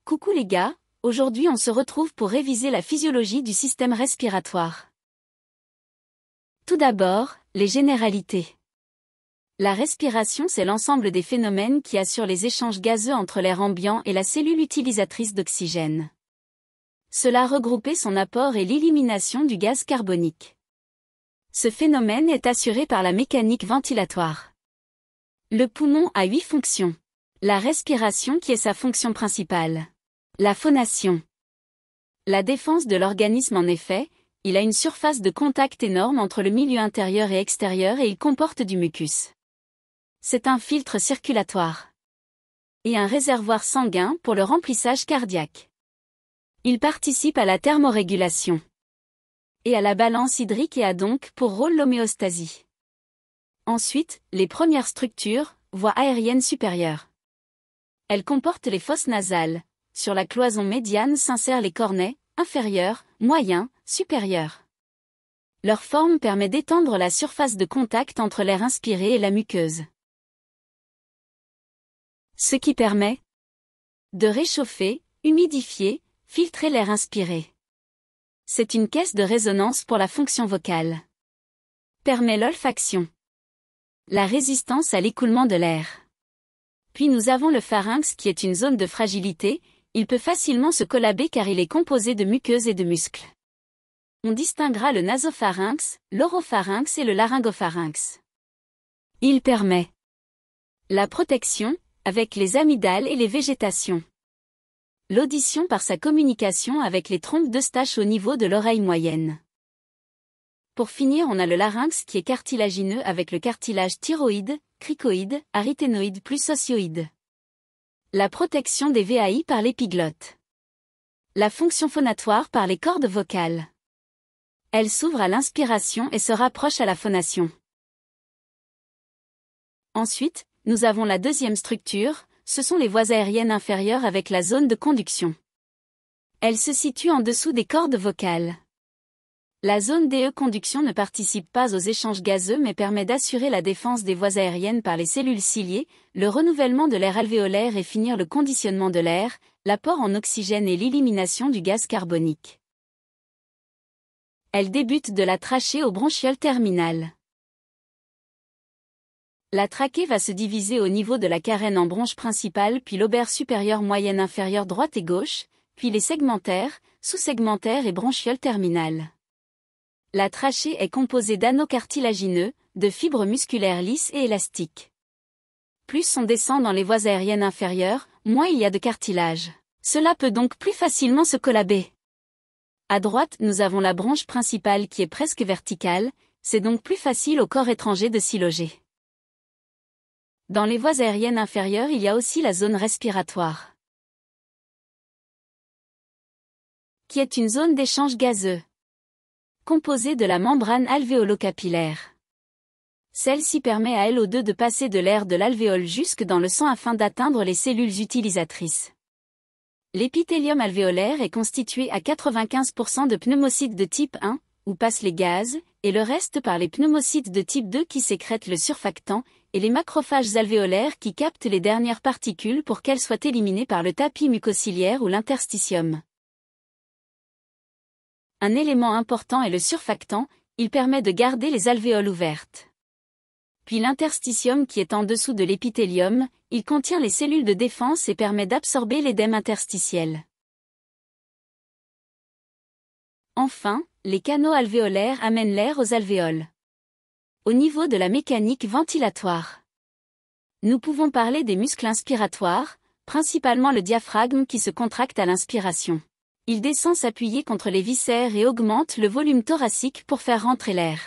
Coucou les gars, aujourd'hui on se retrouve pour réviser la physiologie du système respiratoire. Tout d'abord, les généralités. La respiration, c'est l'ensemble des phénomènes qui assurent les échanges gazeux entre l'air ambiant et la cellule utilisatrice d'oxygène. Cela regroupait son apport et l'élimination du gaz carbonique. Ce phénomène est assuré par la mécanique ventilatoire. Le poumon a 8 fonctions. La respiration qui est sa fonction principale. La phonation. La défense de l'organisme en effet, il a une surface de contact énorme entre le milieu intérieur et extérieur et il comporte du mucus. C'est un filtre circulatoire. Et un réservoir sanguin pour le remplissage cardiaque. Il participe à la thermorégulation. Et à la balance hydrique et a donc pour rôle l'homéostasie. Ensuite, les premières structures, voies aériennes supérieures. Elles comportent les fosses nasales. Sur la cloison médiane s'insèrent les cornets, inférieurs, moyens, supérieurs. Leur forme permet d'étendre la surface de contact entre l'air inspiré et la muqueuse. Ce qui permet de réchauffer, humidifier, filtrer l'air inspiré. C'est une caisse de résonance pour la fonction vocale. Permet l'olfaction. La résistance à l'écoulement de l'air. Puis nous avons le pharynx qui est une zone de fragilité. Il peut facilement se collaber car il est composé de muqueuses et de muscles. On distinguera le nasopharynx, l'oropharynx et le laryngopharynx. Il permet la protection, avec les amygdales et les végétations. L'audition par sa communication avec les trompes d'Eustache au niveau de l'oreille moyenne. Pour finir, on a le larynx qui est cartilagineux avec le cartilage thyroïde, cricoïde, aryténoïde plus ossioïde. La protection des VAI par l'épiglotte. La fonction phonatoire par les cordes vocales. Elle s'ouvre à l'inspiration et se rapproche à la phonation. Ensuite, nous avons la deuxième structure, ce sont les voies aériennes inférieures avec la zone de conduction. Elle se situe en dessous des cordes vocales. La zone DE conduction ne participe pas aux échanges gazeux mais permet d'assurer la défense des voies aériennes par les cellules ciliées, le renouvellement de l'air alvéolaire et finir le conditionnement de l'air, l'apport en oxygène et l'élimination du gaz carbonique. Elle débute de la trachée au bronchiole terminal. La trachée va se diviser au niveau de la carène en bronche principale puis lobaire supérieur moyenne inférieure droite et gauche, puis les segmentaires, sous-segmentaires et bronchiole terminal. La trachée est composée d'anneaux cartilagineux, de fibres musculaires lisses et élastiques. Plus on descend dans les voies aériennes inférieures, moins il y a de cartilage. Cela peut donc plus facilement se collaber. À droite, nous avons la bronche principale qui est presque verticale, c'est donc plus facile au corps étranger de s'y loger. Dans les voies aériennes inférieures, il y a aussi la zone respiratoire, qui est une zone d'échange gazeux. Composée de la membrane alvéolo-capillaire. Celle-ci permet à LO2 de passer de l'air de l'alvéole jusque dans le sang afin d'atteindre les cellules utilisatrices. L'épithélium alvéolaire est constitué à 95% de pneumocytes de type 1, où passent les gaz, et le reste par les pneumocytes de type 2 qui sécrètent le surfactant, et les macrophages alvéolaires qui captent les dernières particules pour qu'elles soient éliminées par le tapis mucociliaire ou l'interstitium. Un élément important est le surfactant, il permet de garder les alvéoles ouvertes. Puis l'interstitium qui est en dessous de l'épithélium, il contient les cellules de défense et permet d'absorber l'édème interstitiel. Enfin, les canaux alvéolaires amènent l'air aux alvéoles. Au niveau de la mécanique ventilatoire, nous pouvons parler des muscles inspiratoires, principalement le diaphragme qui se contracte à l'inspiration. Il descend s'appuyer contre les viscères et augmente le volume thoracique pour faire rentrer l'air.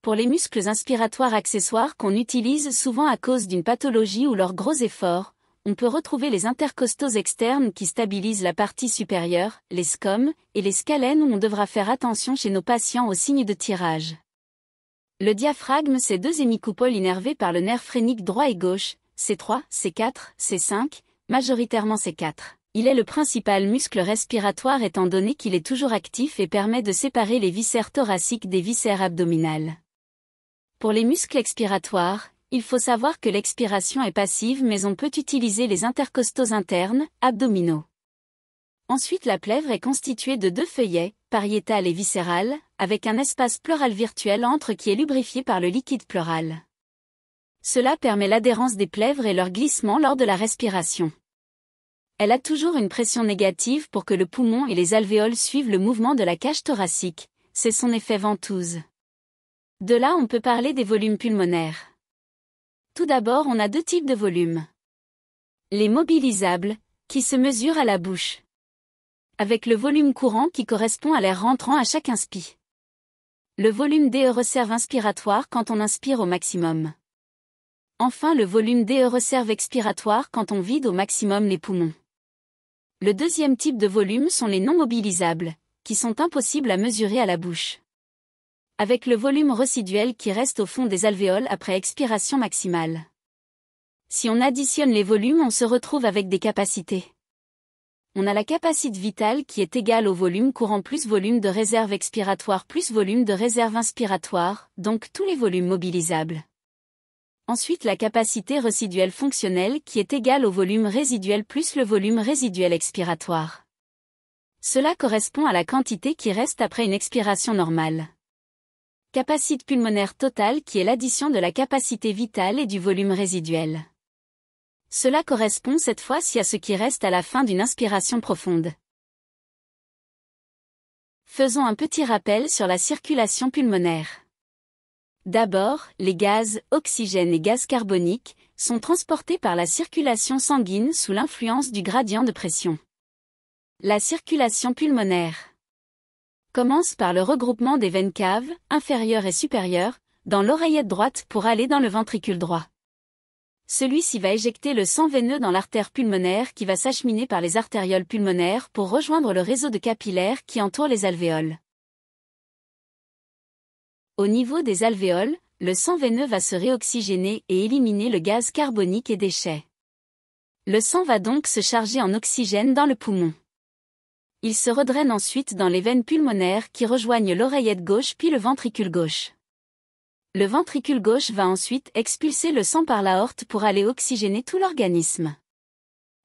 Pour les muscles inspiratoires accessoires qu'on utilise souvent à cause d'une pathologie ou leurs gros efforts, on peut retrouver les intercostaux externes qui stabilisent la partie supérieure, les scomes, et les scalènes où on devra faire attention chez nos patients aux signes de tirage. Le diaphragme, c'est deux hémicoupoles innervés par le nerf phrénique droit et gauche, C3, C4, C5, majoritairement C4. Il est le principal muscle respiratoire étant donné qu'il est toujours actif et permet de séparer les viscères thoraciques des viscères abdominales. Pour les muscles expiratoires, il faut savoir que l'expiration est passive mais on peut utiliser les intercostaux internes, abdominaux. Ensuite la plèvre est constituée de 2 feuillets, pariétal et viscéral, avec un espace pleural virtuel entre qui est lubrifié par le liquide pleural. Cela permet l'adhérence des plèvres et leur glissement lors de la respiration. Elle a toujours une pression négative pour que le poumon et les alvéoles suivent le mouvement de la cage thoracique, c'est son effet ventouse. De là on peut parler des volumes pulmonaires. Tout d'abord on a 2 types de volumes. Les mobilisables, qui se mesurent à la bouche. Avec le volume courant qui correspond à l'air rentrant à chaque inspi. Le volume DE réserve inspiratoire quand on inspire au maximum. Enfin le volume DE réserve expiratoire quand on vide au maximum les poumons. Le deuxième type de volume sont les non mobilisables, qui sont impossibles à mesurer à la bouche. Avec le volume résiduel qui reste au fond des alvéoles après expiration maximale. Si on additionne les volumes, on se retrouve avec des capacités. On a la capacité vitale qui est égale au volume courant plus volume de réserve expiratoire plus volume de réserve inspiratoire, donc tous les volumes mobilisables. Ensuite la capacité résiduelle fonctionnelle qui est égale au volume résiduel plus le volume résiduel expiratoire. Cela correspond à la quantité qui reste après une expiration normale. Capacité pulmonaire totale qui est l'addition de la capacité vitale et du volume résiduel. Cela correspond cette fois-ci à ce qui reste à la fin d'une inspiration profonde. Faisons un petit rappel sur la circulation pulmonaire. D'abord, les gaz, oxygène et gaz carbonique, sont transportés par la circulation sanguine sous l'influence du gradient de pression. La circulation pulmonaire commence par le regroupement des veines caves, inférieures et supérieures, dans l'oreillette droite pour aller dans le ventricule droit. Celui-ci va éjecter le sang veineux dans l'artère pulmonaire qui va s'acheminer par les artérioles pulmonaires pour rejoindre le réseau de capillaires qui entoure les alvéoles. Au niveau des alvéoles, le sang veineux va se réoxygéner et éliminer le gaz carbonique et déchets. Le sang va donc se charger en oxygène dans le poumon. Il se redraine ensuite dans les veines pulmonaires qui rejoignent l'oreillette gauche puis le ventricule gauche. Le ventricule gauche va ensuite expulser le sang par l'aorte pour aller oxygéner tout l'organisme.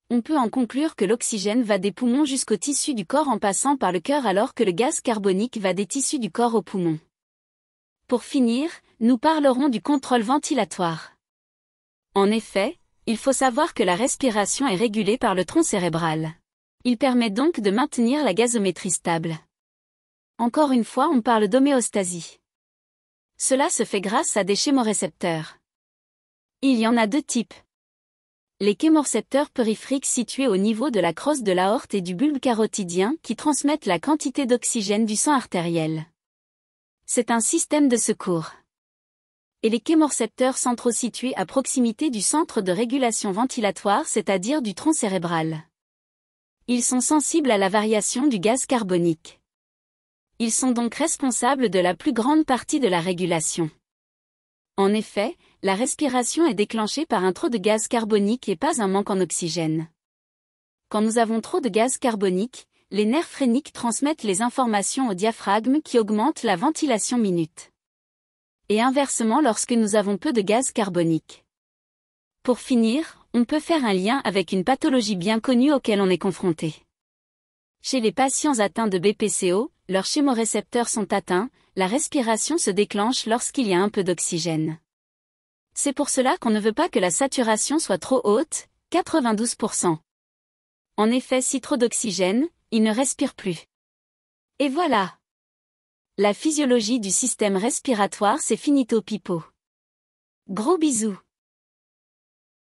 On peut en conclure que l'oxygène va des poumons jusqu'aux tissus du corps en passant par le cœur alors que le gaz carbonique va des tissus du corps aux poumons. Pour finir, nous parlerons du contrôle ventilatoire. En effet, il faut savoir que la respiration est régulée par le tronc cérébral. Il permet donc de maintenir la gazométrie stable. Encore une fois, on parle d'homéostasie. Cela se fait grâce à des chémorécepteurs. Il y en a 2 types. Les chémorécepteurs périphériques situés au niveau de la crosse de l'aorte et du bulbe carotidien qui transmettent la quantité d'oxygène du sang artériel. C'est un système de secours. Et les chémorécepteurs centraux situés à proximité du centre de régulation ventilatoire, c'est-à-dire du tronc cérébral. Ils sont sensibles à la variation du gaz carbonique. Ils sont donc responsables de la plus grande partie de la régulation. En effet, la respiration est déclenchée par un trop de gaz carbonique et pas un manque en oxygène. Quand nous avons trop de gaz carbonique, les nerfs phréniques transmettent les informations au diaphragme qui augmente la ventilation minute. Et inversement lorsque nous avons peu de gaz carbonique. Pour finir, on peut faire un lien avec une pathologie bien connue auquel on est confronté. Chez les patients atteints de BPCO, leurs chémorécepteurs sont atteints, la respiration se déclenche lorsqu'il y a un peu d'oxygène. C'est pour cela qu'on ne veut pas que la saturation soit trop haute, 92%. En effet, si trop d'oxygène, il ne respire plus. Et voilà. La physiologie du système respiratoire, c'est finito pipo. Gros bisous.